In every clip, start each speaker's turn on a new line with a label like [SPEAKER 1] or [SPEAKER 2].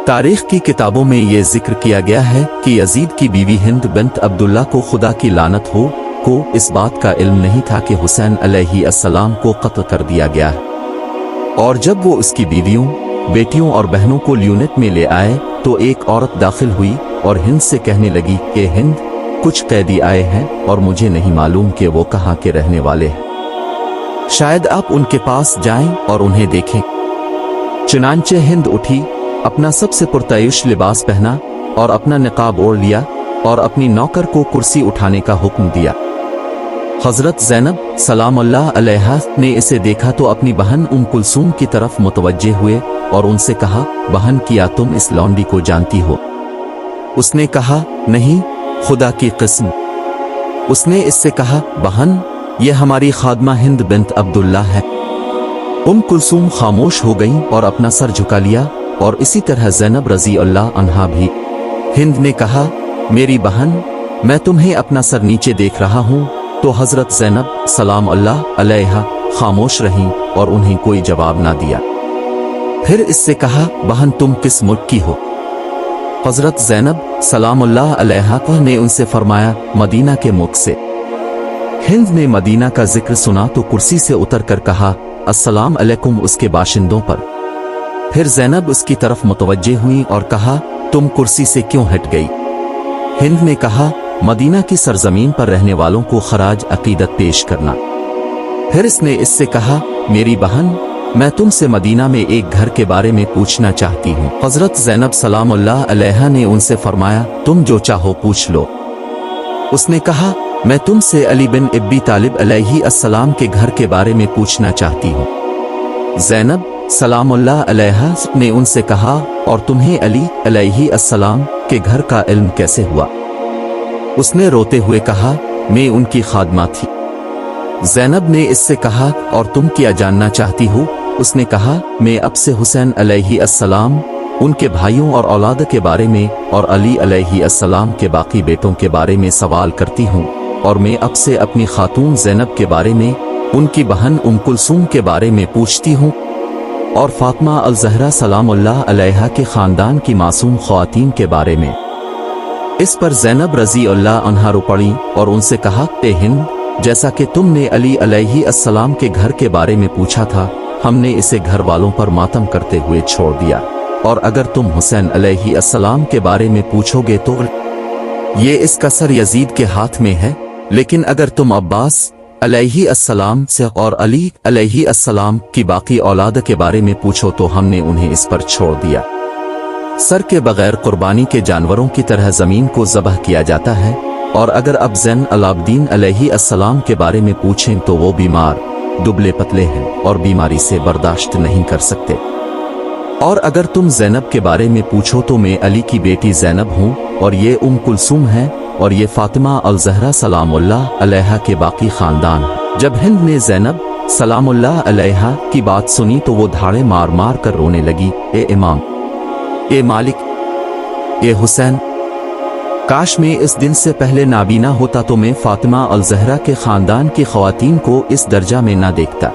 [SPEAKER 1] तारीख की किताबों में ये जिक्र किया गया है कि यजीद की बीवी हिंद बिन्त अब्दुल्ला को खुदा की लानत हो को इस बात का इल्म नहीं था कि हुसैन अलैहिस्सलाम को कत्ल कर दिया गया है। और जब वो उसकी बीवियों, बेटियों और बहनों को यूनिट में ले आए तो एक औरत दाखिल हुई और हिंद से कहने लगी कि हिंद, कुछ कैदी आए हैं और मुझे नहीं मालूम कि वो कहाँ के रहने वाले हैं, शायद आप उनके पास जाएं और उन्हें देखें। चुनांचे हिंद उठी, अपना सबसे पुरतायुश लिबास पहना और अपना निकाब ओढ़ लिया और अपनी नौकर को कुर्सी उठाने का हुक्म दिया। हजरत ज़ैनब सलामुल्लाह अलैहा ने इसे देखा तो अपनी बहन उम कुलसूम की तरफ मुतवज्जे हुए और उनसे कहा, बहन, क्या तुम इस लौंडी को जानती हो? उसने कहा, नहीं, खुदा की कसम। उसने इससे कहा, बहन, ये हमारी खादमा हिंद बिन्त अब्दुल्ला है। उम कुलसूम खामोश हो गईं और अपना सर झुका लिया और इसी तरह ज़ैनब रज़ी अल्लाह अन्हा भी। हिंद ने कहा, मेरी बहन, मैं तुम्हें अपना सर नीचे देख रहा हूँ। तो हजरत ज़ैनब सलाम अल्लाह अलैहा खामोश रहीं और उन्हें कोई जवाब ना दिया। फिर इससे कहा, बहन, तुम किस मुल्क की हो? हजरत ज़ैनब सलामुल्लाह अलैहा ने उनसे फरमाया, मदीना के मुल्क से। हिंद ने मदीना का जिक्र सुना तो कुर्सी से उतर कर कहा, अस्सलाम अलैकुम उसके बाशिंदों पर। फिर ज़ैनब उसकी तरफ मुतवज्जे हुई और कहा, तुम कुर्सी से क्यों हट गई? हिंद ने कहा, मदीना की सरजमीन पर रहने वालों को खराज अकीदत पेश करना। फिर इसने इससे कहा, मेरी बहन, मैं तुमसे मदीना में एक घर के बारे में पूछना चाहती हूँ। हजरत ज़ैनब सलामुल्लाह अलैहा ने उनसे फरमाया, तुम जो चाहो पूछ लो। उसने कहा, मैं तुमसे अली बिन अबी तालिब अलैहिस्सलाम के घर के बारे में पूछना चाहती हूँ। ज़ैनब सलामुल्लाह अलैहा ने उनसे कहा, और तुम्हें अली अलैहिस्सलाम के घर का इल्म कैसे हुआ? उसने रोते हुए कहा, मैं उनकी खादमा थी। ज़ैनब ने इससे कहा, और तुम क्या जानना चाहती हो? उसने कहा, मैं अब से हुसैन अलैहिस्सलाम, उनके भाइयों और औलाद के बारे में और अली अलैहिस्सलाम के बाकी बेटों के बारे में सवाल करती हूँ, और मैं अब से अपनी खातून ज़ैनब के बारे में, उनकी बहन उम कुलसूम के बारे में पूछती हूँ, और फातिमा अल-ज़हरा सलामुल्लाह अलैहा के ख़ानदान की मासूम ख़वातीन के बारे में। इस पर ज़ैनब रज़ी अल्लाह अन्हा रो पड़ी और उनसे कहा, ए हिंद, जैसा कि तुमने अली अलैहिस्सलाम के घर के बारे में पूछा था, हमने इसे घर वालों पर मातम करते हुए छोड़ दिया, और अगर तुम हुसैन अलैहिस्सलाम के बारे में पूछोगे तो ये इसका सर यजीद के हाथ में है, लेकिन अगर तुम अब्बास अलैहिस्सलाम से और अली अलैहिस्सलाम की बाकी औलाद के बारे में पूछो तो हमने उन्हें इस पर छोड़ दिया। सर के बगैर कुर्बानी के जानवरों की तरह जमीन को ज़बह किया जाता है, और अगर अब ज़ैन अलाब्दीन अलैहिस्सलाम के बारे में पूछें तो वो बीमार, दुबले पतले हैं और बीमारी से बर्दाश्त नहीं कर सकते। और अगर तुम ज़ैनब के बारे में पूछो तो मैं अली की बेटी ज़ैनब हूँ, और ये उम कुलसूम है, और ये फातिमा अल-ज़हरा सलामुल्लाह अलैहा के बाकी ख़ानदान। जब हिंद ने ज़ैनब सलामुल्लाह अलैहा की बात सुनी तो वो धाड़े मार मार कर रोने लगी, ए इमाम, ए मालिक, ए हुसैन, काश मैं इस दिन से पहले नाबीना होता तो मैं फातिमा अल-ज़हरा के ख़ानदान की ख़वातीन को इस दर्जा में ना देखता।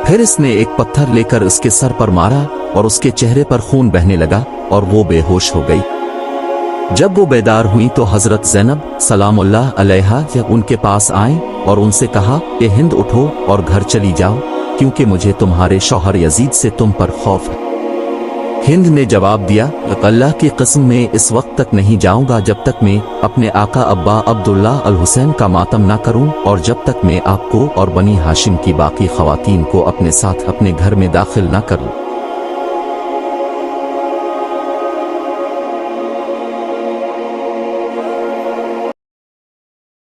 [SPEAKER 1] फिर इसने एक पत्थर लेकर उसके सर पर मारा और उसके चेहरे पर खून बहने लगा और वो बेहोश हो गई। जब वो बेदार हुई तो हजरत ज़ैनब सलामुल्लाह अलैहा उनके पास आए और उनसे कहा, ए हिंद, उठो और घर चली जाओ, क्योंकि मुझे तुम्हारे शौहर यजीद से तुम पर खौफ है। हिंद ने जवाब दिया, अल्लाह की कसम, मैं इस वक्त तक नहीं जाऊंगा जब तक मैं अपने आका अब्बा अब्दुल्ला अल हुसैन का मातम ना करूं, और जब तक मैं आपको और बनी हाशिम की बाकी ख़वातीन को अपने साथ अपने घर में दाखिल ना करूं।